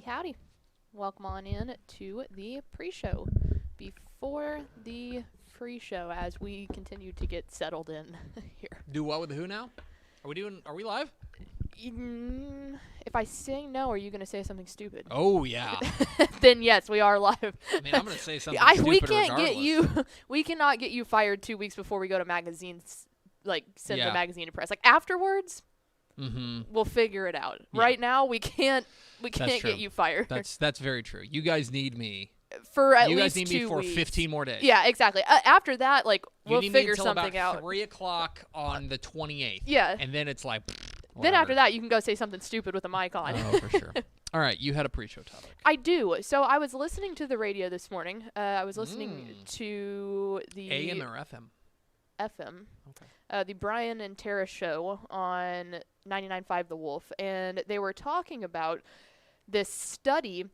howdy. Welcome on in to the pre-show. Before the free show, as we continue to get settled in here. Do what with the who now? Are we live? If I say no, are you going to say something stupid? Oh, yeah. Then yes, we are live. I mean, I'm going to say something stupid we can't regardless. get you. We cannot get you fired 2 weeks before we go to magazines, send Yeah. the magazine to press. Afterwards, Mm-hmm. we'll figure it out. Yeah. Right now, we can't true. get you fired. That's very true. You guys need me. For at You least guys need 2 me for weeks. 15 more days. Yeah, exactly. After that, You we'll need figure me until something about out. 3 o'clock on the 28th. Yeah. And then it's like, Then after that, you can go say something stupid with a mic on. Oh, for sure. All right, you had a pre-show topic. I do. So I was listening to the radio this morning. I was listening to the AM or FM? FM, Okay. the Brian and Tara show on 99.5 The Wolf, and they were talking about this study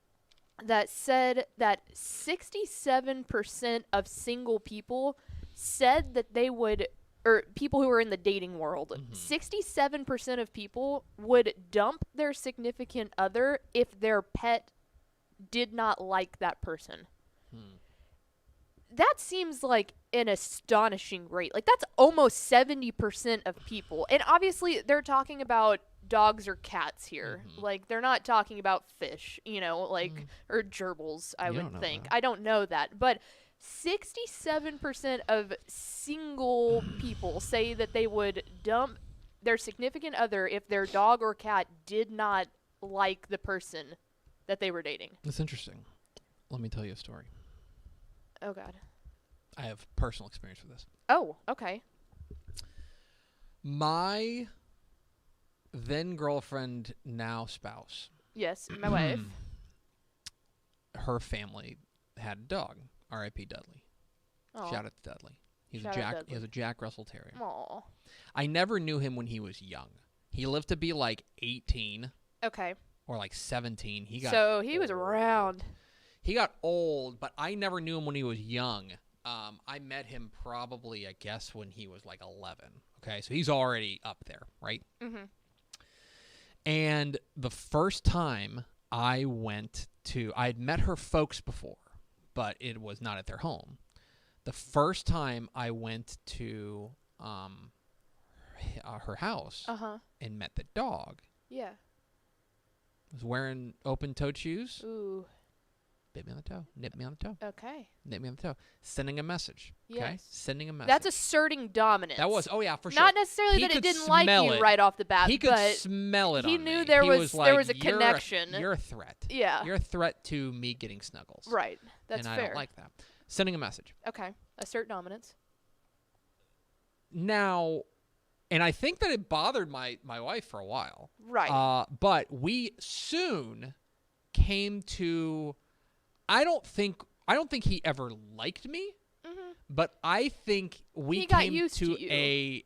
that said that 67% of single people said that they would, or people who are in the dating world, 67% of people would dump their significant other if their pet did not like that person. That seems like an astonishing rate. That's almost 70% of people. And obviously, they're talking about dogs or cats here. They're not talking about fish, or gerbils, I You would don't know think. that. I don't know that. But 67% of single people say that they would dump their significant other if their dog or cat did not like the person that they were dating. That's interesting. Let me tell you a story. Oh, God. I have personal experience with this. Oh, okay. My then girlfriend, now spouse, Yes, my wife. her family had a dog, R.I.P. Dudley. Aw. Shout out to Dudley. He Shout out was a Jack Russell Terrier. Aw. I never knew him when he was young. He lived to be 18 Okay. or 17. So he was around. He got old, but I never knew him when he was young. I met him probably, I guess, when he was 11. Okay, so he's already up there, right? Mm-hmm. And the first time I had met her folks before, but it was not at their home. The first time I went to her house and met the dog, Yeah. was wearing open-toed shoes, Ooh. bit me on the toe, nipped me on the toe, Okay. nipped me on the toe, sending a message. Okay, Yes. sending a message. That's asserting dominance. That was, for sure. Not necessarily He that it could didn't like smell you it. right off the bat, He could but smell it he on knew me. there He was like, a connection. You're a threat. Yeah. You're a threat to me getting snuggles. Right. That's and fair. I don't like that. Sending a message. Okay. Assert dominance. Now, and I think that it bothered my wife for a while. Right. But we soon came to, I don't think he ever liked me, but I think we He got came used to to you.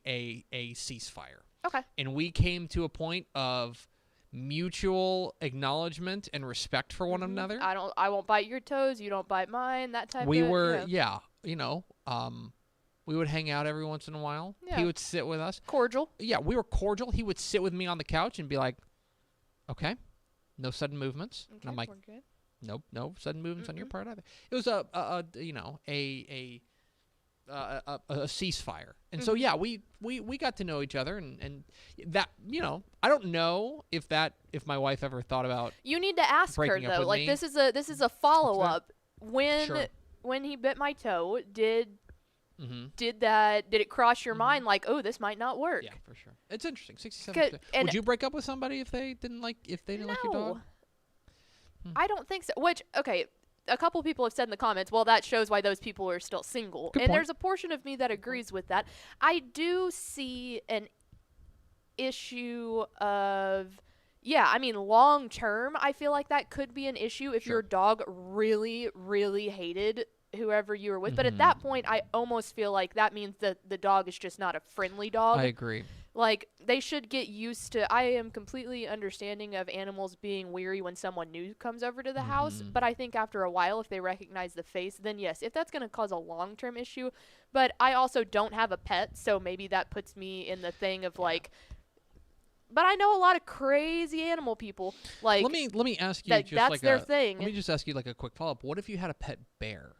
a ceasefire. Okay. And we came to a point of mutual acknowledgement and respect for one another. I won't bite your toes, you don't bite mine, that type We of were, we would hang out every once in a while. Yeah. He would sit with us. cordial. Yeah, we were cordial. He would sit with me on the couch and be like, okay, no sudden movements. Okay, And I'm like, we're good. nope, no sudden movements on your part either. It was a ceasefire. And so, yeah, we got to know each other and that, I don't know if my wife ever thought about You need to ask her breaking up though. with me. This is a follow up. Sure. When he bit my toe, did it cross your mind oh, this might not work? Yeah, for sure. It's interesting. 67%. and- Would you break up with somebody if they didn't like your dog? No. I don't think so. Which, okay, a couple people have said in the comments, well, that shows why those people are still single. Good and point. there's a portion of me that agrees with that. I do see an issue of, long term, I feel like that could be an issue if your dog really, really hated whoever you were with. But at that point, I almost feel like that means that the dog is just not a friendly dog. I agree. They should get used to. I am completely understanding of animals being weary when someone new comes over to the house, but I think after a while, if they recognize the face, then yes, if that's going to cause a long-term issue. But I also don't have a pet, so maybe that puts me in the thing of But I know a lot of crazy animal people. Like let me ask you just that's like their thing. Let me just ask you like a quick follow-up. What if you had a pet bear?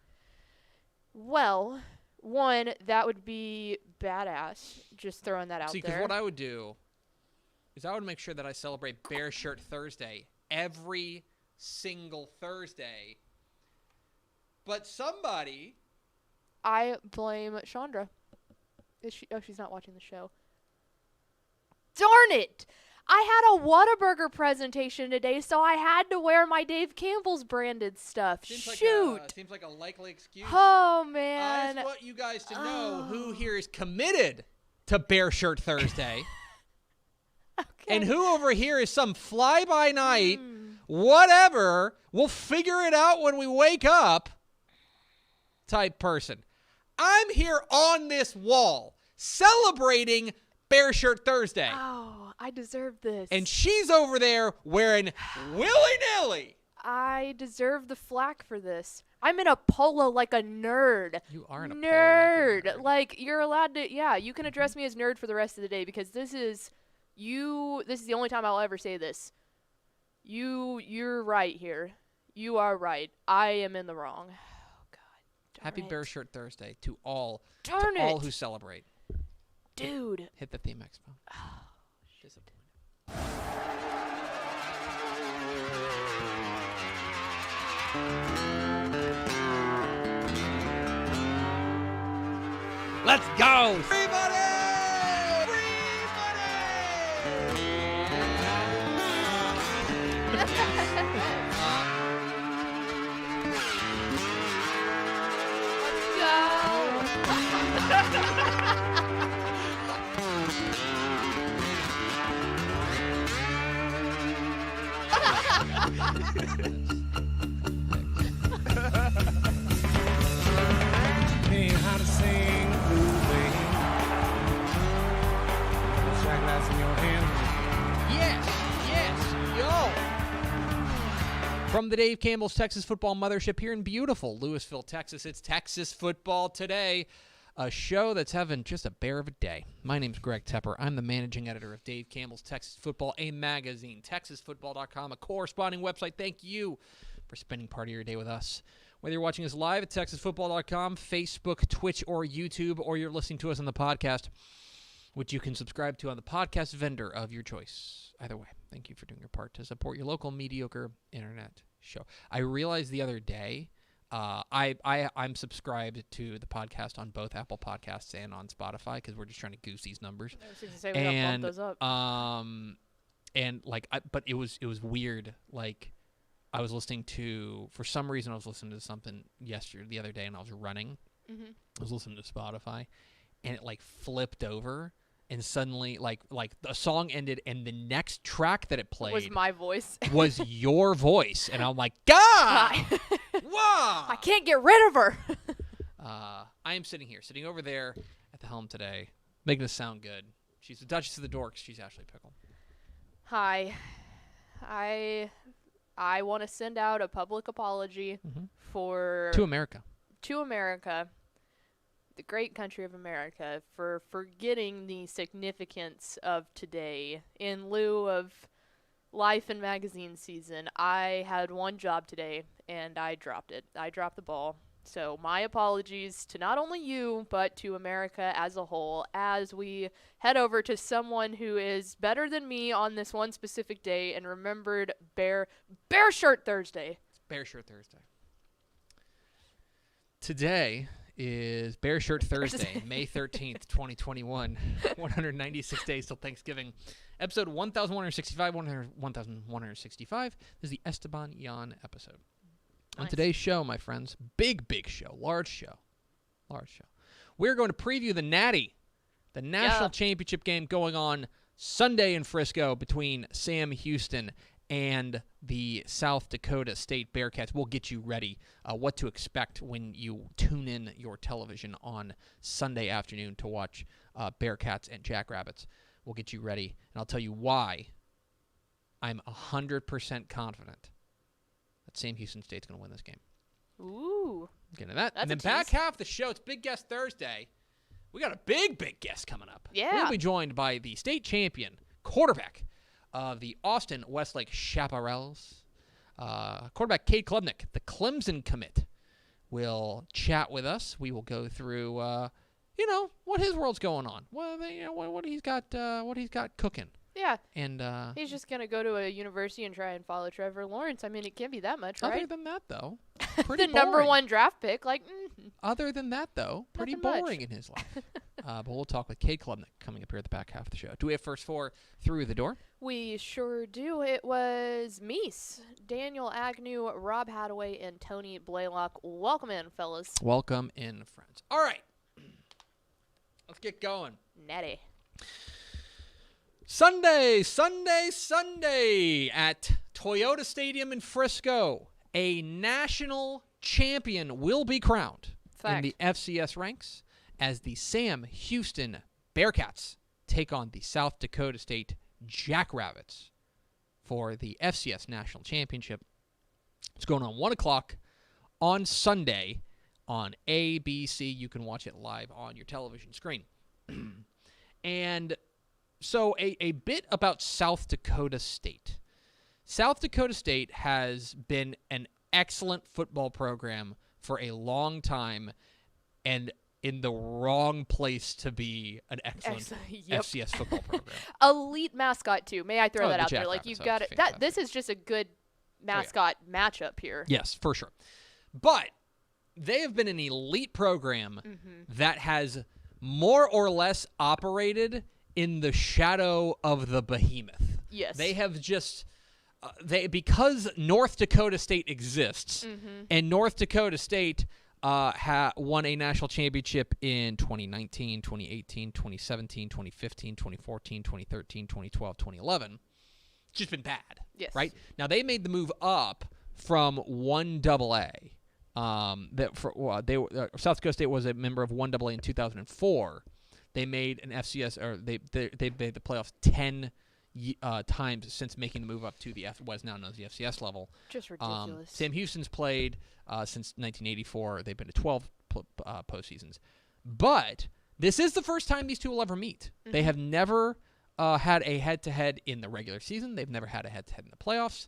Well, one, that would be badass. Just throwing that out See, there. because what I would do is I would make sure that I celebrate Bear Shirt Thursday every single Thursday. But somebody... I blame Chandra. Is she? Oh, she's not watching the show. Darn it! I had a Whataburger presentation today, so I had to wear my Dave Campbell's branded stuff. Shoot! Seems like a likely excuse. Oh, I man. just want you guys to know who here is committed to Bear Shirt Thursday. Okay. And who over here is some fly-by-night, whatever, we'll figure it out when we wake up type person. I'm here on this wall celebrating Bear Shirt Thursday. Oh, I deserve this. And she's over there wearing willy-nilly. I deserve the flack for this. I'm in a polo like a nerd. You are in a nerd. polo like a nerd. Like, you're allowed to, yeah, you can address me as nerd for the rest of the day because this is the only time I'll ever say this. You're right here. You are right. I am in the wrong. Oh, God. Happy Bear Shirt Thursday to all who celebrate. Dude. Hit the theme expo. Disappointed. Let's go! Free money! Free Hey, how to sing blue baby. The shot glass in your hand. Yes, yo! From the Dave Campbell's Texas Football Mothership here in beautiful Louisville, Texas, it's Texas Football Today, a show that's having just a bear of a day. My name's Greg Tepper. I'm the managing editor of Dave Campbell's Texas Football, a magazine, texasfootball.com, a corresponding website. Thank you for spending part of your day with us. Whether you're watching us live at texasfootball.com, Facebook, Twitch, or YouTube, or you're listening to us on the podcast, which you can subscribe to on the podcast vendor of your choice. Either way, thank you for doing your part to support your local mediocre internet show. I realized the other day, I'm subscribed to the podcast on both Apple Podcasts and on Spotify because we're just trying to goose these numbers. I was going to say we gotta bump those up. But it was weird. Like, I was listening to, for some reason, I was listening to something the other day, and I was running. Mm-hmm. I was listening to Spotify, and it like flipped over, and suddenly like the song ended, and the next track that it played was my voice. was your voice, and I'm like, God, wow! I can't get rid of her. I am sitting over there at the helm today, making us sound good. She's the Duchess of the Dorks. She's Ashley Pickle. Hi, I want to send out a public apology to America. To America, the great country of America, for forgetting the significance of today. In lieu of life and magazine season, I had one job today, and I dropped it. I dropped the ball. So my apologies to not only you, but to America as a whole, as we head over to someone who is better than me on this one specific day and remembered Bear Shirt Thursday. It's Bear Shirt Thursday. Today is Bear Shirt Thursday, May 13th, 2021. 196 days till Thanksgiving. Episode 1165, 1165. This is the Esteban Yan episode. Nice. On today's show, my friends, big show, large show. We're going to preview the Natty, the national championship game going on Sunday in Frisco between Sam Houston and the South Dakota State Bearcats. We'll get you ready what to expect when you tune in your television on Sunday afternoon to watch Bearcats and Jackrabbits. We'll get you ready, and I'll tell you why I'm 100% confident that Sam Houston State's going to win this game. Ooh. Get into that. That's and then a back tease. half of the show, it's Big Guest Thursday. We got a big guest coming up. Yeah. We'll be joined by the state champion quarterback of the Austin Westlake Chaparrals, quarterback Cade Klubnik, the Clemson commit, will chat with us. We will go through, what his world's going on. What he's got cooking. Yeah. And he's just going to go to a university and try and follow Trevor Lawrence. I mean, it can't be that much, right? Other than that, though, pretty the boring. number 1 draft pick. Other than that, though, pretty Nothing boring much. in his life. But we'll talk with Cade Klubnik coming up here at the back half of the show. Do we have first 4 through the door? We sure do. It was Meese, Daniel Agnew, Rob Hadaway, and Tony Blaylock. Welcome in, fellas. Welcome in, friends. All right. Let's get going. Netty. Sunday at Toyota Stadium in Frisco. A national champion will be crowned in the FCS ranks as the Sam Houston Bearcats take on the South Dakota State Jackrabbits for the FCS National Championship. It's going on 1 o'clock on Sunday on ABC. You can watch it live on your television screen. And so a bit about South Dakota State. South Dakota State has been an excellent football program for a long time and in the wrong place to be an excellent FCS football program. Elite mascot, too. May I throw that out there? Jackrabbits, You've got it. This is just a good mascot matchup here. Yes, for sure. But they have been an elite program that has more or less operated in the shadow of the behemoth. Yes. They have just because North Dakota State exists, and North Dakota State won a national championship in 2019, 2018, 2017, 2015, 2014, 2013, 2012, 2011. It's just been bad. Yes. Right? Now, they made the move up from 1AA. South Dakota State was a member of 1AA in 2004. They made an FCS, or they made the playoffs 10 times since making the move up to what is now known as the FCS level. Just ridiculous. Sam Houston's played since 1984. They've been to 12 postseasons. But this is the first time these two will ever meet. They have never had a head-to-head in the regular season. They've never had a head-to-head in the playoffs.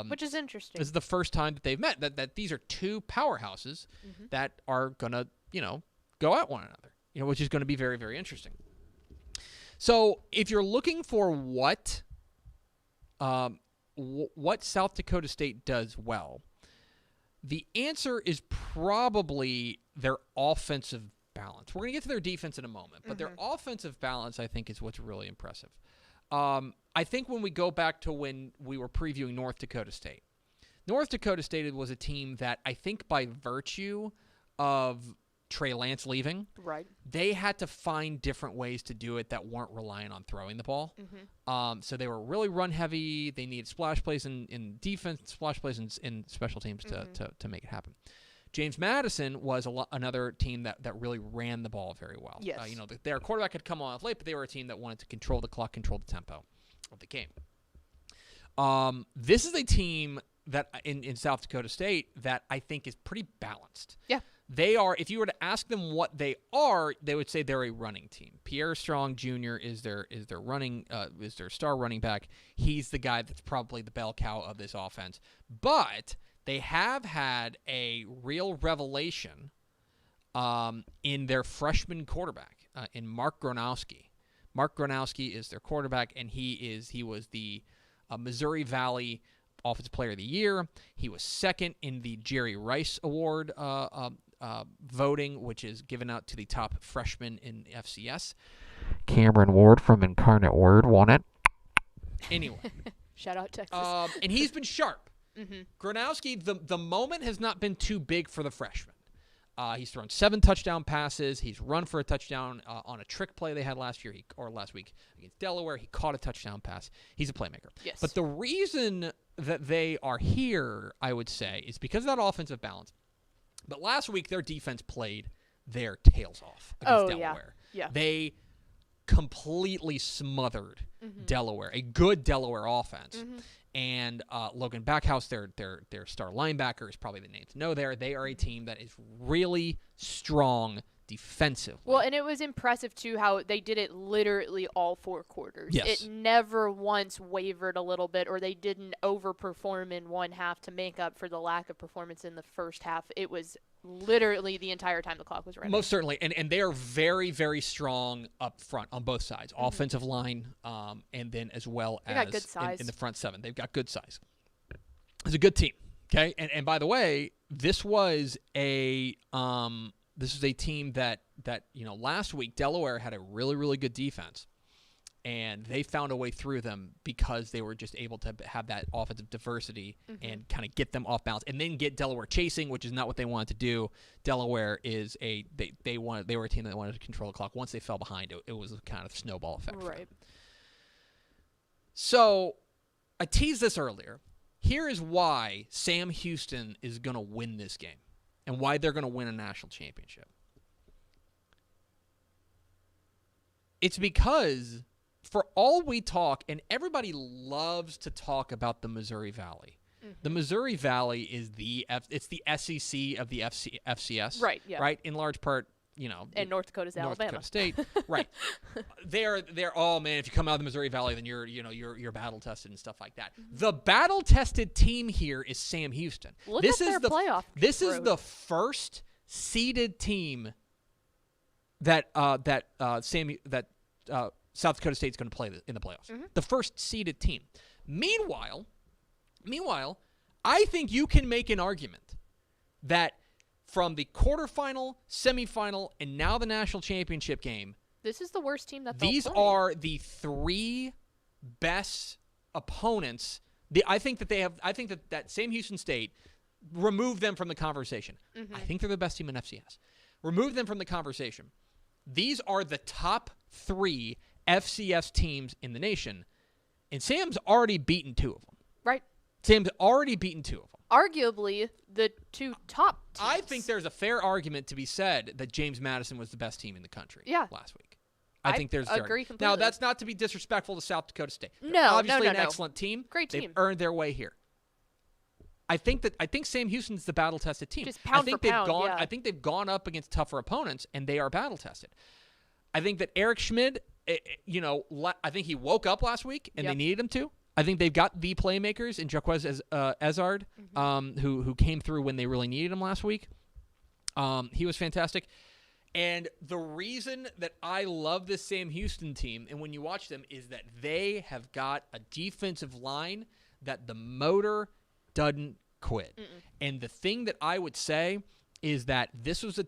Which is interesting. This is the first time that they've met. That these are two powerhouses that are going to, go at one another. Which is going to be very, very interesting. So, if you're looking for what South Dakota State does well, the answer is probably their offensive balance. We're going to get to their defense in a moment, but their offensive balance, I think, is what's really impressive. I think when we go back to when we were previewing North Dakota State was a team that I think by virtue of Trey Lance leaving, right, they had to find different ways to do it that weren't relying on throwing the ball. So they were really run heavy. They needed splash plays in defense, splash plays in special teams to make it happen. James Madison was another team that really ran the ball very well. Yes. Their quarterback had come on late, but they were a team that wanted to control the clock, control the tempo of the game. This is a team that in South Dakota State that I think is pretty balanced. Yeah. They are, if you were to ask them what they are, they would say they're a running team. Pierre Strong Jr. is their star running back. He's the guy that's probably the bell cow of this offense. But they have had a real revelation in their freshman quarterback, in Mark Gronowski. Mark Gronowski is their quarterback, and he was the Missouri Valley Offensive Player of the Year. He was second in the Jerry Rice Award voting, which is given out to the top freshman in FCS. Cameron Ward from Incarnate Word won it. Anyway. Shout out Texas. And he's been sharp. Gronowski, the moment has not been too big for the freshman. He's thrown 7 touchdown passes. He's run for a touchdown on a trick play they had last week against Delaware. He caught a touchdown pass. He's a playmaker. Yes. But the reason that they are here, I would say, is because of that offensive balance. But last week, their defense played their tails off against Delaware. Yeah. They completely smothered Delaware, a good Delaware offense. And Logan Backhouse, their star linebacker, is probably the name to know there. They are a team that is really strong defensively. Well, and it was impressive, too, how they did it literally all 4 quarters. Yes. It never once wavered a little bit, or they didn't overperform in one half to make up for the lack of performance in the first half. It was literally the entire time the clock was running. Most certainly. And they are very, very strong up front on both sides. Offensive line, and then as well They as got good size. In the front 7. They've got good size. It's a good team. Okay? And by the way, this was a team that last week Delaware had a really, really good defense, and they found a way through them because they were just able to have that offensive diversity and kind of get them off balance, and then get Delaware chasing, which is not what they wanted to do. Delaware is they were a team that wanted to control the clock. Once they fell behind, it was a kind of snowball effect. Right. So I teased this earlier. Here is why Sam Houston is going to win this game and why they're going to win a national championship. It's because for all we talk, and everybody loves to talk about the Missouri Valley. The Missouri Valley is it's the SEC of the FCS. Right, yeah. Right? In large part, And North Dakota's North Alabama. Dakota State. Right. They're oh man, if you come out of the Missouri Valley, then you're battle tested and stuff like that. The battle tested team here is Sam Houston. Look at their playoff This is road. the first seeded team that South Dakota State's going to play in the playoffs. The first seeded team. Meanwhile, I think you can make an argument that from the quarterfinal, semifinal, and now the national championship game, This is the worst team that these they'll play. are the 3 best opponents. I think that Sam Houston State, remove them from the conversation. I think they're the best team in FCS. Remove them from the conversation. These are the top 3 FCS teams in the nation, and Sam's already beaten 2 of them. Right. Sam's already beaten 2 of them. Arguably the 2 top teams. I think there's a fair argument to be said that James Madison was the best team in the country last week. I think there's agree completely. Now, that's not to be disrespectful to South Dakota State. No, obviously no. an excellent team. Great team. They've earned their way here. I think Sam Houston's the battle-tested team. Just pound for pound, yeah. I think they've gone up against tougher opponents, and they are battle-tested. I think that Eric Schmid, I think he woke up last week, and they needed him to. I think they've got the playmakers in Jaquez Ezard, who came through when they really needed him last week. He was fantastic. And the reason that I love this Sam Houston team, and when you watch them, is that they have got a defensive line that the motor doesn't quit. And the thing that I would say is that this was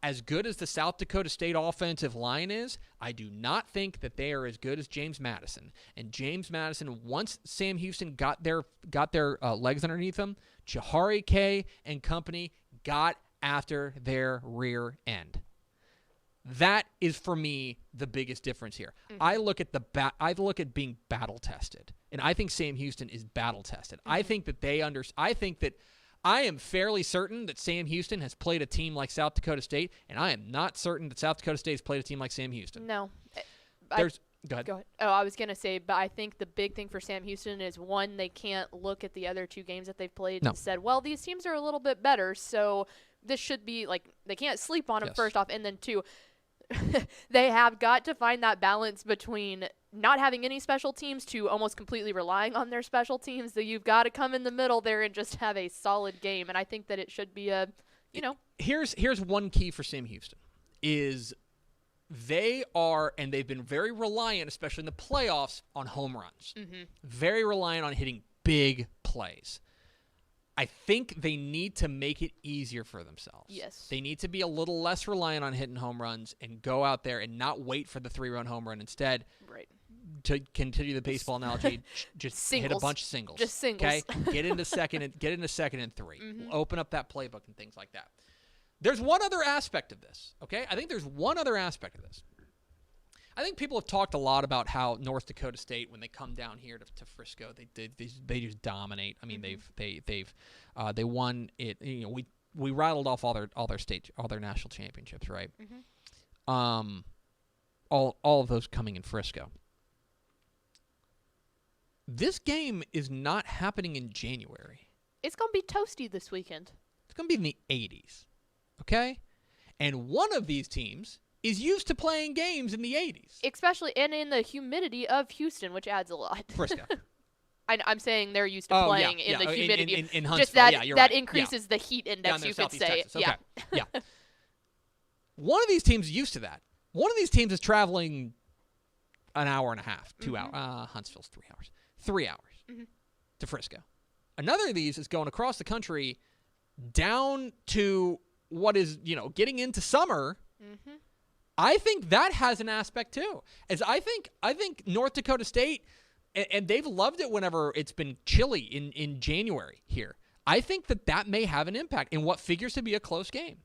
as good as the South Dakota State offensive line is, I do not think that they are as good as James Madison. And James Madison, once Sam Houston got their legs underneath them, Jahari K and company got after their rear end. That is, for me, the biggest difference here. I look at being battle tested, and I think Sam Houston is battle tested. I think that I am fairly certain that Sam Houston has played a team like South Dakota State, and I am not certain that South Dakota State has played a team like Sam Houston. No. Go ahead. Go ahead. Oh, I was going to say, but I think the big thing for Sam Houston is, one, they can't look at the other 2 games that they've played and said, well, these teams are a little bit better, so this should be, they can't sleep on them first off, and then 2, they have got to find that balance between not having any special teams to almost completely relying on their special teams. So you've got to come in the middle there and just have a solid game. And I think that it should be Here's one key for Sam Houston is they've been very reliant, especially in the playoffs, on home runs. Very reliant on hitting big plays. I think they need to make it easier for themselves. Yes. They need to be a little less reliant on hitting home runs and go out there and not wait for the 3-run home run. Instead, to continue the baseball analogy, just hit a bunch of singles. Just singles. Okay? Get into second and 3. Open up that playbook and things like that. There's one other aspect of this, okay? I think there's one other aspect of this. I think people have talked a lot about how North Dakota State, when they come down here to Frisco, they just dominate. I mean, they won it. We rattled off all their national championships, right? All of those coming in Frisco. This game is not happening in January. It's going to be toasty this weekend. It's going to be in the 80s, okay? And one of these teams is used to playing games in the 80s. Especially and in the humidity of Houston, which adds a lot. Frisco. I'm saying they're used to playing in the humidity. In Huntsville. Just that you're that right. increases the heat index, you could say. Texas. Okay. Yeah. One of these teams is used to that. One of these teams is traveling an hour and a half, 2 hours. Huntsville's 3 hours. 3 hours to Frisco. Another of these is going across the country down to what is, getting into summer. I think that has an aspect too. As I think North Dakota State, and they've loved it whenever it's been chilly in January here. I think that may have an impact in what figures to be a close game.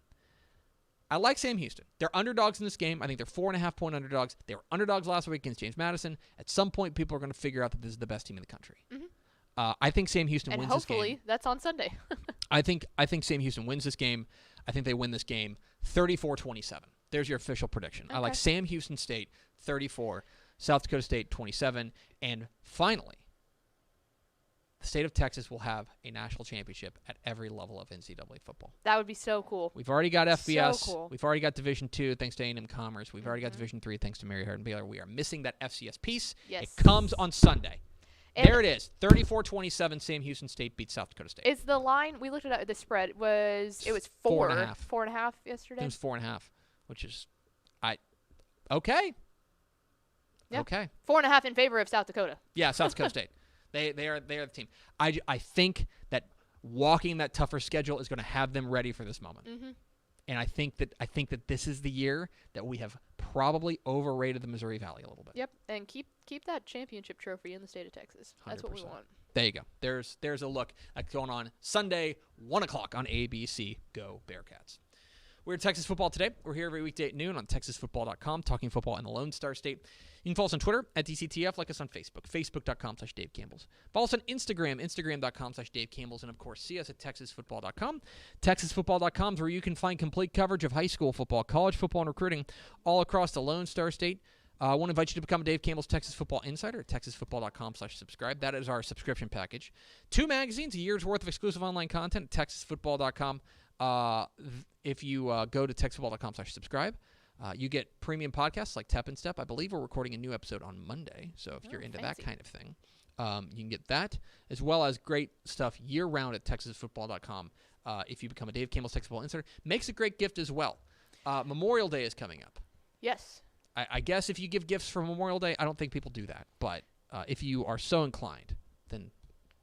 I like Sam Houston. They're underdogs in this game. I think they're 4.5-point underdogs. They were underdogs last week against James Madison. At some point, people are going to figure out that this is the best team in the country. I think Sam Houston wins this game. And hopefully that's on Sunday. I think Sam Houston wins this game. I think they win this game 34-27. There's your official prediction. Okay. I like Sam Houston State 34, South Dakota State 27, and finally, the state of Texas will have a national championship at every level of NCAA football. That would be so cool. We've already got FBS. So cool. We've already got Division II thanks to A&M Commerce. We've already got Division III thanks to Mary Hardin Baylor. We are missing that FCS piece. Yes. It comes on Sunday. And there it is. 34-27, Sam Houston State beats South Dakota State. Is the line, we looked at the spread, it was 4.5. 4.5 yesterday? It was 4.5, which is, okay. Yeah. Okay. 4.5 in favor of South Dakota. Yeah, South Dakota State. They are the team. I think that walking that tougher schedule is going to have them ready for this moment. And I think that this is the year that we have probably overrated the Missouri Valley a little bit. Yep, and keep that championship trophy in the state of Texas. That's 100%. what we want. There you go. There's a look that's going on Sunday, 1 o'clock on ABC. Go Bearcats. We're at Texas Football Today. We're here every weekday at noon on TexasFootball.com, talking football in the Lone Star State. You can follow us on Twitter at DCTF, like us on Facebook, Facebook.com/Dave Campbell's. Follow us on Instagram, Instagram.com/Dave Campbell's, and of course, see us at TexasFootball.com. TexasFootball.com is where you can find complete coverage of high school football, college football, and recruiting all across the Lone Star State. I want to invite you to become a Dave Campbell's Texas Football Insider at TexasFootball.com/subscribe. That is our subscription package. 2 magazines, a year's worth of exclusive online content at TexasFootball.com. If you go to TexasFootball.com/subscribe, you get premium podcasts like Tep and Step. I believe we're recording a new episode on Monday, so if you're into fancy. that kind of thing, you can get that, as well as great stuff year-round at TexasFootball.com. If you become a Dave Campbell's Texas Football Insider, makes a great gift as well. Memorial Day is coming up. Yes. I guess if you give gifts for Memorial Day, I don't think people do that, but if you are so inclined, then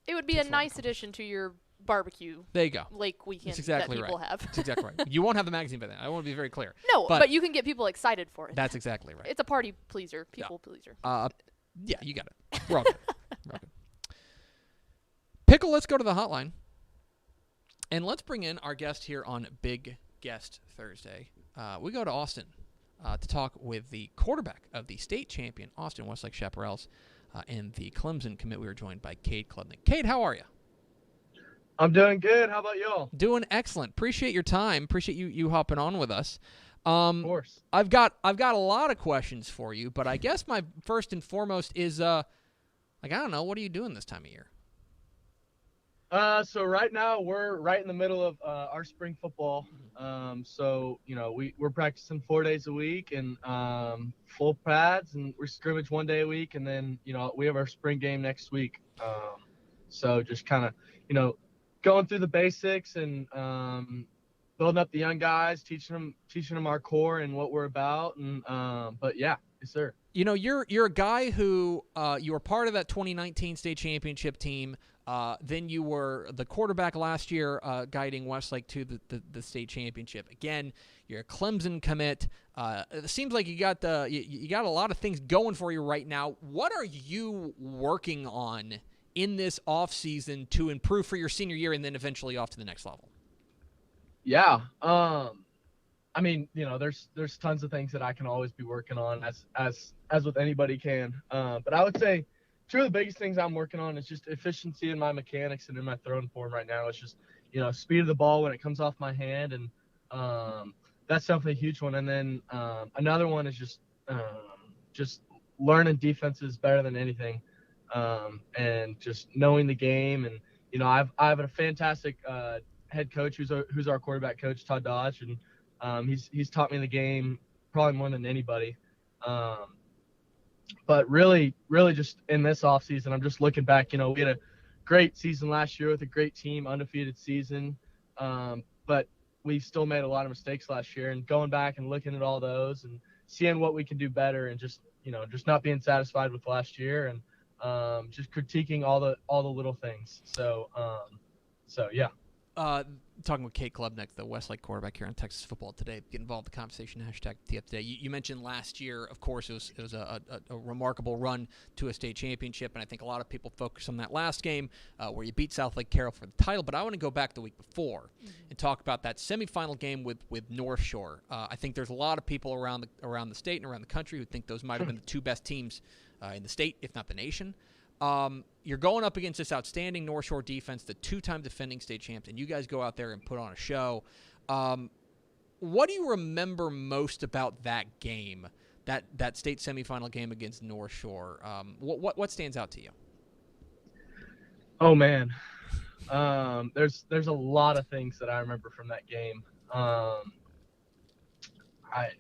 It would be a nice addition to your barbecue there you go. lake weekend That's exactly that people right. have. That's exactly right. You won't have the magazine by then. I want to be very clear. No, but you can get people excited for it. That's exactly right. It's a party pleaser, people pleaser. Yeah, you got it. We're all good. We're all good. Pickle, let's go to the hotline. And let's bring in our guest here on Big Guest Thursday. We go to Austin to talk with the quarterback of the state champion, Austin Westlake Chaparrals, and the Clemson commit. We were joined by Cade Klubnik. Cade, how are you? I'm doing good. How about y'all? Doing excellent. Appreciate your time. Appreciate you hopping on with us. Of course. I've got a lot of questions for you, but I guess my first and foremost is I don't know, what are you doing this time of year? So right now we're right in the middle of our spring football. So we're practicing 4 days a week and full pads, and we're scrimmage 1 day a week, and then we have our spring game next week. So just kind of going through the basics and building up the young guys, teaching them our core and what we're about. And but yeah, yes sir. You're a guy who you were part of that 2019 state championship team. Then you were the quarterback last year, guiding Westlake to the state championship. Again, you're a Clemson commit. It seems like you got a lot of things going for you right now. What are you working on in this off season to improve for your senior year and then eventually off to the next level? Yeah. I mean, there's tons of things that I can always be working on as with anybody can. But I would say two of the biggest things I'm working on is just efficiency in my mechanics and in my throwing form right now. It's just, speed of the ball when it comes off my hand. And that's definitely a huge one. And then another one is just learning defenses better than anything. And just knowing the game. And, I have a fantastic head coach who's our quarterback coach, Todd Dodge. And He's taught me the game probably more than anybody. But really just in this offseason, I'm just looking back. We had a great season last year with a great team, undefeated season. But we still made a lot of mistakes last year, and going back and looking at all those and seeing what we can do better, and just not being satisfied with last year, and just critiquing all the little things. So yeah. Talking with Cade Klubnik, the Westlake quarterback here on Texas Football Today. Get involved in the conversation, hashtag TF Today. You mentioned last year, of course, it was a remarkable run to a state championship, and I think a lot of people focus on that last game where you beat South Lake Carroll for the title. But I want to go back the week before and talk about that semifinal game with North Shore. I think there's a lot of people around the state and around the country who think those might have been the two best teams in the state, if not the nation. You're going up against this outstanding North Shore defense, the two-time defending state champs, and you guys go out there and put on a show. What do you remember most about that game, that state semifinal game against North Shore? What stands out to you? Oh man, there's a lot of things that I remember from that game.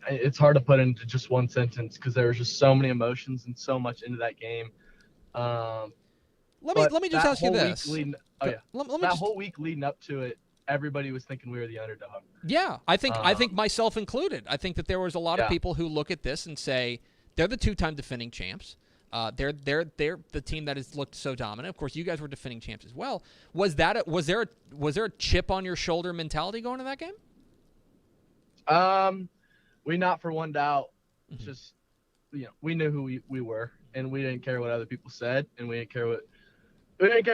It's hard to put into just one sentence because there was just so many emotions and so much into that game. Let me just ask you this. Whole week leading up to it, everybody was thinking we were the underdog. Yeah, I think myself included. I think that there was a lot of people who look at this and say they're the two-time defending champs. They're the team that has looked so dominant. Of course, you guys were defending champs as well. Was there a chip on your shoulder mentality going to that game? We not for one doubt. Just we knew who we were, and we didn't care what other people said, and we didn't care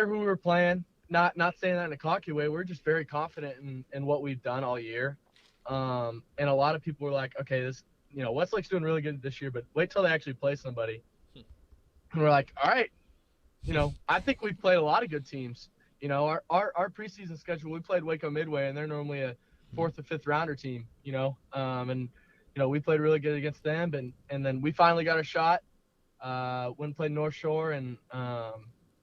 who we were playing. Not saying that in a cocky way. We're just very confident in what we've done all year. And a lot of people were like, okay, this Westlake's doing really good this year, but wait till they actually play somebody. And we're like, all right, I think we've played a lot of good teams. Our preseason schedule, we played Waco Midway, and they're normally a fourth or fifth rounder team. And we played really good against them, and then we finally got a shot. When played North Shore, and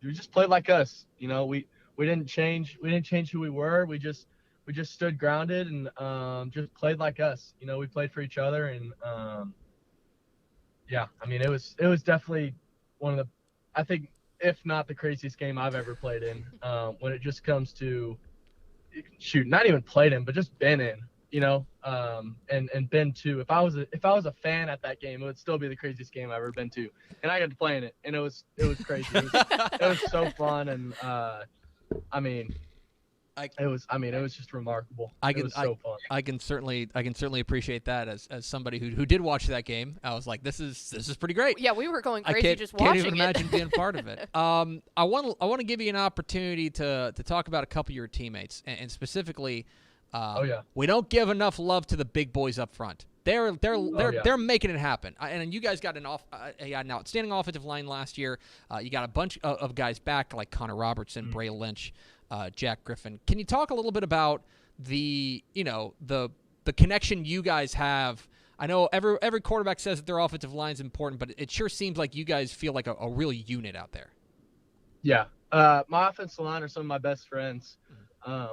we just played like us. We didn't change who we were. We just stood grounded and just played like us. We played for each other, and it was definitely one of the, I think, if not the craziest game I've ever played in. When it just comes to not even played in, but just been in. And been to. If I was a fan at that game, it would still be the craziest game I've ever been to. And I got to play in it, and it was crazy. It was so fun, and it was just remarkable. It was so fun. I can certainly appreciate that as somebody who did watch that game. I was like, this is pretty great. Yeah, we were going crazy just watching it. Can't even imagine being part of it. I want to give you an opportunity to talk about a couple of your teammates, and specifically. We don't give enough love to the big boys up front. They're making it happen. And you guys got an outstanding offensive line last year. You got a bunch of guys back like Connor Robertson, Bray Lynch, Jack Griffin. Can you talk a little bit about the connection you guys have? I know every quarterback says that their offensive line is important, but it sure seems like you guys feel like a real unit out there. Yeah, my offensive line are some of my best friends.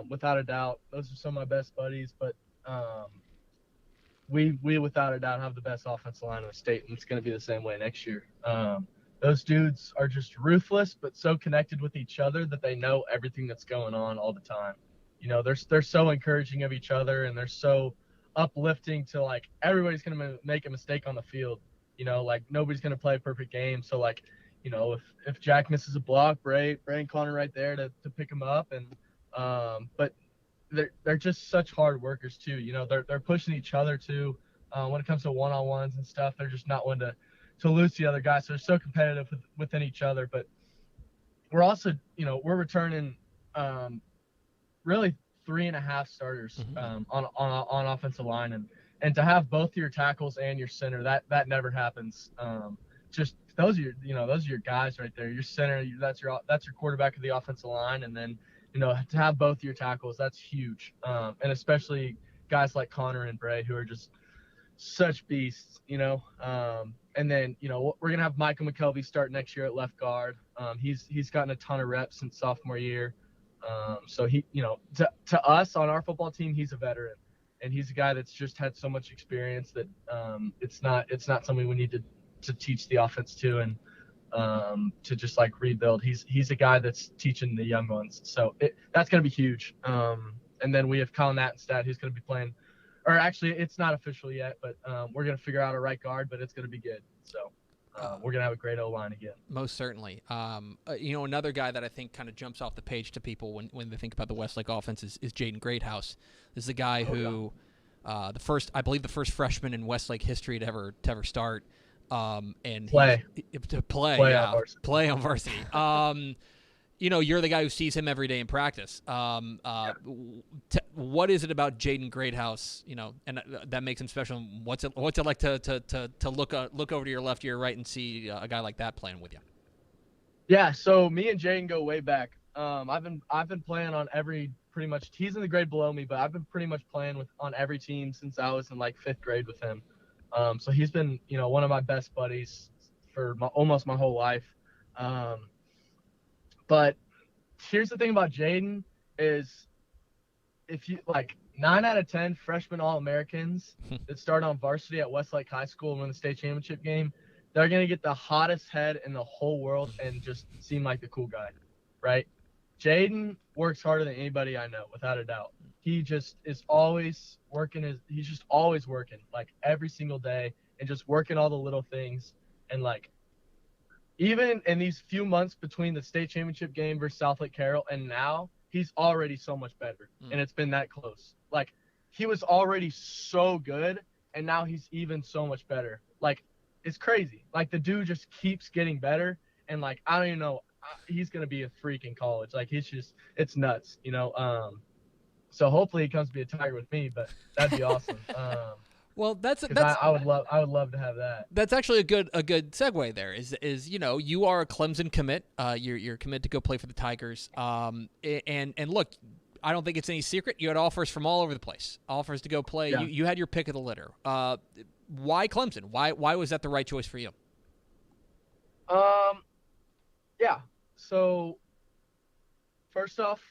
Without a doubt, those are some of my best buddies, but we without a doubt have the best offensive line in the state, and it's going to be the same way next year. Those dudes are just ruthless, but so connected with each other that they know everything that's going on all the time. They're so encouraging of each other, and they're so uplifting to, like, everybody's going to make a mistake on the field. Like, nobody's going to play a perfect game. So, like, if Jack misses a block, Bray and Connor right there to pick him up, and but they're just such hard workers too. They're pushing each other too. When it comes to one-on-ones and stuff, they're just not one to lose the other guy. So they're so competitive within each other. But we're also, we're returning really 3.5 starters on offensive line, and to have both your tackles and your center, that never happens. Just those are your guys right there. Your center, that's your quarterback of the offensive line, and then to have both your tackles, that's huge. And especially guys like Connor and Bray, who are just such beasts, and then, we're going to have Michael McKelvey start next year at left guard. He's gotten a ton of reps since sophomore year. So he, to us on our football team, he's a veteran. and he's a guy that's just had so much experience that it's not something we need to teach the offense to, and to just like rebuild. He's a guy that's teaching the young ones, so that's going to be huge. And then we have Colin Attenstad, who's going to be playing, or actually it's not official yet, but we're going to figure out a right guard, but it's going to be good. So we're going to have a great O-line again. Most certainly. Another guy that I think kind of jumps off the page to people when they think about the Westlake offense is Jaden Greathouse. This is a guy who the first freshman in Westlake history to ever start. And play on varsity. You're the guy who sees him every day in practice. What is it about Jaden Greathouse, and that makes him special? What's it like to look over to your left or your right and see a guy like that playing with you? Yeah, so me and Jaden go way back. I've been playing on pretty much. He's in the grade below me, but I've been pretty much playing on every team since I was in like 5th grade with him. So he's been, one of my best buddies for almost my whole life. But here's the thing about Jaden is, if you 9 out of 10 freshman All-Americans that start on varsity at Westlake High School and win the state championship game, they're going to get the hottest head in the whole world and just seem like the cool guy, right? Jaden works harder than anybody I know, without a doubt. He just is always working. He's just always working, every single day, and just working all the little things. And even in these few months between the state championship game versus South Lake Carroll and now, he's already so much better. And it's been that close. He was already so good, and now he's even so much better. It's crazy. The dude just keeps getting better, and I don't even know. He's gonna be a freak in college. It's nuts, So hopefully he comes to be a Tiger with me, but that'd be awesome. Well, I would love to have that. That's actually a good segue. There is you are a Clemson commit. You're committed to go play for the Tigers. And look, I don't think it's any secret. You had offers from all over the place. Offers to go play. Yeah. You had your pick of the litter. Why Clemson? Why was that the right choice for you? Yeah. So first off,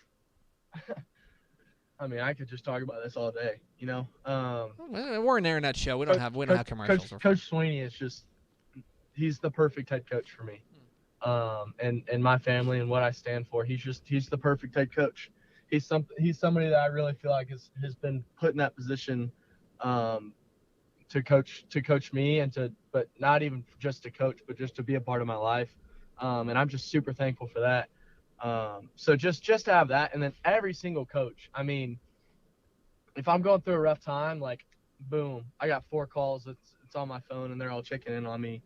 I mean, I could just talk about this all day, We're an internet show. We don't have commercials. Coach Sweeney is he's the perfect head coach for me. And my family and what I stand for. He's the perfect head coach. He's somebody that I really feel like has been put in that position to coach me but not even just to coach, but just to be a part of my life. And I'm just super thankful for that. So just to have that, and then every single coach. I mean, if I'm going through a rough time, boom, I got 4 calls. It's on my phone, and they're all checking in on me.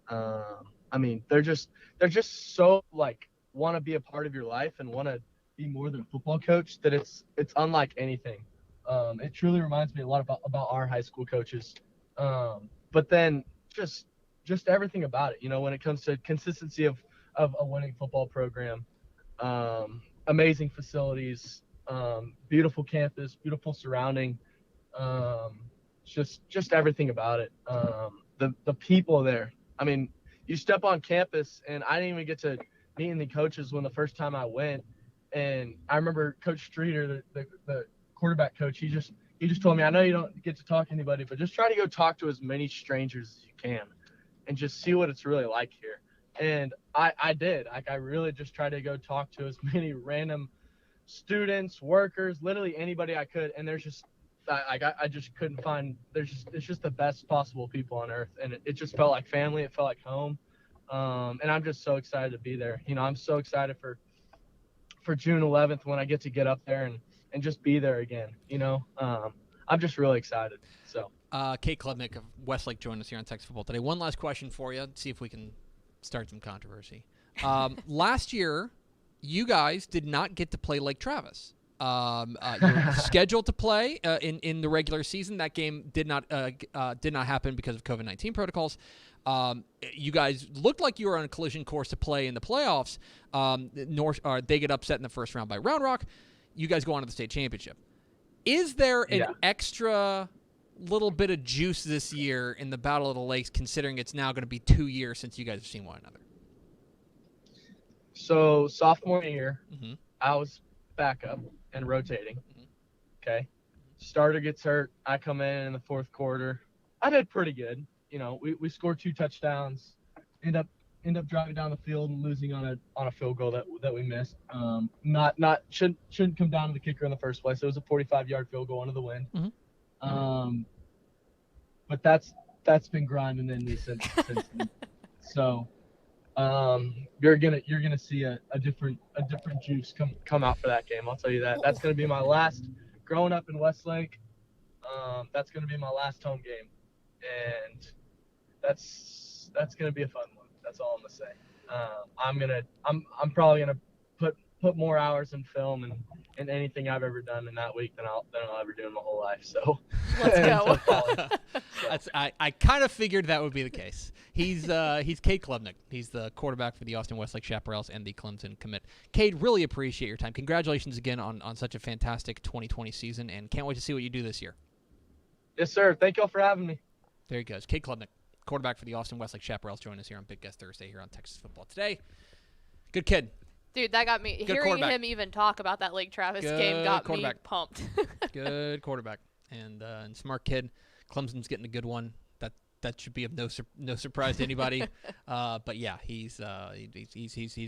I mean, they're just so want to be a part of your life and want to be more than a football coach that it's unlike anything. It truly reminds me a lot about our high school coaches. But then just everything about it, when it comes to consistency of a winning football program, amazing facilities, beautiful campus, beautiful surrounding, just everything about it. The people there. I mean, you step on campus, and I didn't even get to meet any coaches when the first time I went. And I remember Coach Streeter, the quarterback coach, he just told me, I know you don't get to talk to anybody, but just try to go talk to as many strangers as you can and just see what it's really like here. And I did. I really just tried to go talk to as many random students, workers, literally anybody I could. And there's just, I just couldn't find, it's just the best possible people on earth. And it just felt like family. It felt like home. And I'm just so excited to be there. I'm so excited for June 11th when I get to get up there and just be there again. I'm just really excited. So Cade Klubnik of Westlake joined us here on Texas Football Today. One last question for you. See if we can start some controversy. Last year, you guys did not get to play Lake Travis. You were scheduled to play in the regular season. That game did not happen because of COVID-19 protocols. You guys looked like you were on a collision course to play in the playoffs. They get upset in the first round by Round Rock. You guys go on to the state championship. Is there an extra little bit of juice this year in the Battle of the Lakes, considering it's now going to be 2 years since you guys have seen one another? So sophomore year, I was backup and rotating. Okay. Starter gets hurt. I come in the fourth quarter. I did pretty good. We scored 2 touchdowns. End up driving down the field and losing on a field goal that we missed. Shouldn't come down to the kicker in the first place. It was a 45-yard field goal into the wind. Mm-hmm. But that's been grinding in me since then. So you're gonna see a different juice come out for that game. I'll tell you that. That's gonna be my last. Growing up in Westlake, that's gonna be my last home game, and that's gonna be a fun one. That's all I'm gonna say. I'm probably gonna put more hours in film and anything I've ever done in that week than I'll ever do in my whole life. So let's go. I kind of figured that would be the case. He's Cade Klubnik. He's the quarterback for the Austin Westlake Chaparrals and the Clemson commit. Cade, really appreciate your time. Congratulations again on such a fantastic 2020 season, and can't wait to see what you do this year. Yes, sir. Thank y'all for having me. There he goes. Cade Klubnik, quarterback for the Austin Westlake Chaparrals, joining us here on Big Guest Thursday here on Texas Football Today. Good kid. Dude, that got me. Hearing him even talk about that Lake Travis game got me pumped. Good quarterback and smart kid. Clemson's getting a good one. That should be of no surprise to anybody. But yeah, he's a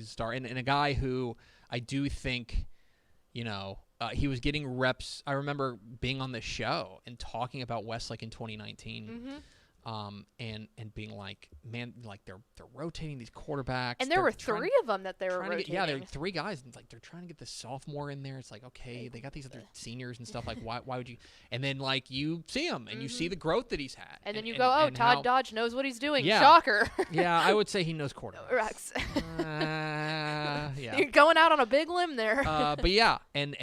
star and a guy who I do think, he was getting reps. I remember being on the show and talking about Westlake in 2019. Mm-hmm. And being like, man, like they're rotating these quarterbacks. And there were 3 of them that they were rotating. There were 3 guys, and like they're trying to get the sophomore in there. It's like, okay, they got these other seniors and stuff. Like, why would you? And then like you see him and you see the growth that he's had. And then you go, Todd Dodge knows what he's doing. Yeah. Shocker. Yeah, I would say he knows quarterbacks. Yeah. You're going out on a big limb there. But yeah, and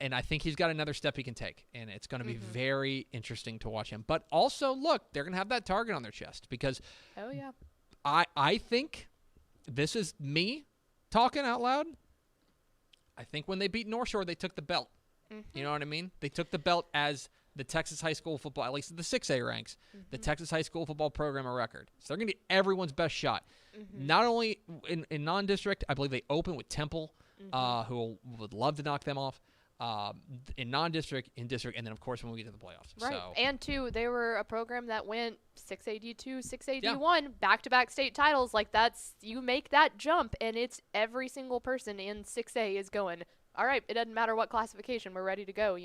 I think he's got another step he can take, and it's going to be very interesting to watch him. But also, look, they're going to have that target on their chest because I think this is me talking out loud. I think when they beat North Shore, they took the belt. You know what I mean? They took the belt as the Texas high school football, at least the 6A ranks, the Texas high school football program a record. So they're going to get everyone's best shot. Not only in non-district, I believe they open with Temple, who would love to knock them off. In non-district, in district, and then, of course, when we get to the playoffs. Right. So. And, 2, they were a program that went 6AD2, 6AD1, back-to-back state titles. Like, you make that jump, and it's every single person in 6A is going, all right, it doesn't matter what classification, we're ready to go,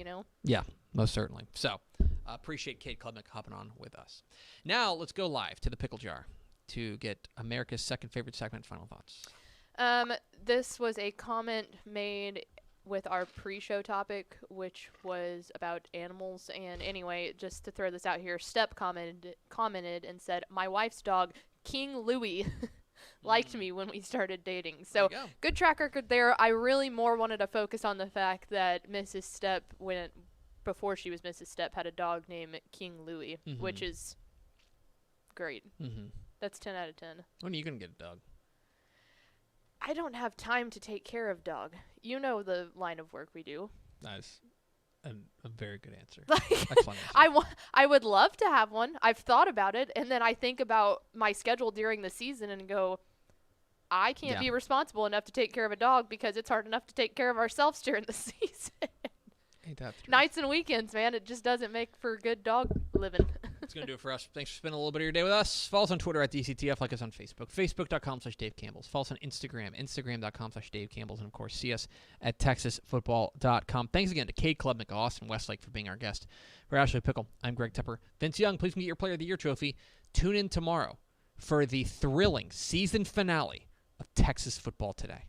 Yeah, most certainly. So, appreciate Cade Klubnik hopping on with us. Now, let's go live to the Pickle Jar to get America's second favorite segment, final thoughts. This was a comment made with our pre-show topic, which was about animals. And anyway, just to throw this out here, Step commented and said, "My wife's dog, King Louie, liked me when we started dating." So good track record there. I really more wanted to focus on the fact that Mrs. Step, before she was Mrs. Step, had a dog named King Louie, which is great. That's 10 out of 10. When are you going to get a dog? I don't have time to take care of dog. You know the line of work we do. That's a very good answer. Excellent answer. I would love to have one. I've thought about it, and then I think about my schedule during the season and go, I can't be responsible enough to take care of a dog because it's hard enough to take care of ourselves during the season. Ain't that true? Nights and weekends, man, it just doesn't make for good dog living. That's going to do it for us. Thanks for spending a little bit of your day with us. Follow us on Twitter at DCTF. Like us on Facebook. Facebook.com/Dave Campbell's. Follow us on Instagram. Instagram.com/Dave Campbell's. And, of course, see us at TexasFootball.com. Thanks again to Cade Klubnik, Austin Westlake, for being our guest. For Ashley Pickle, I'm Greg Tepper. Vince Young, please get your Player of the Year trophy. Tune in tomorrow for the thrilling season finale of Texas Football Today.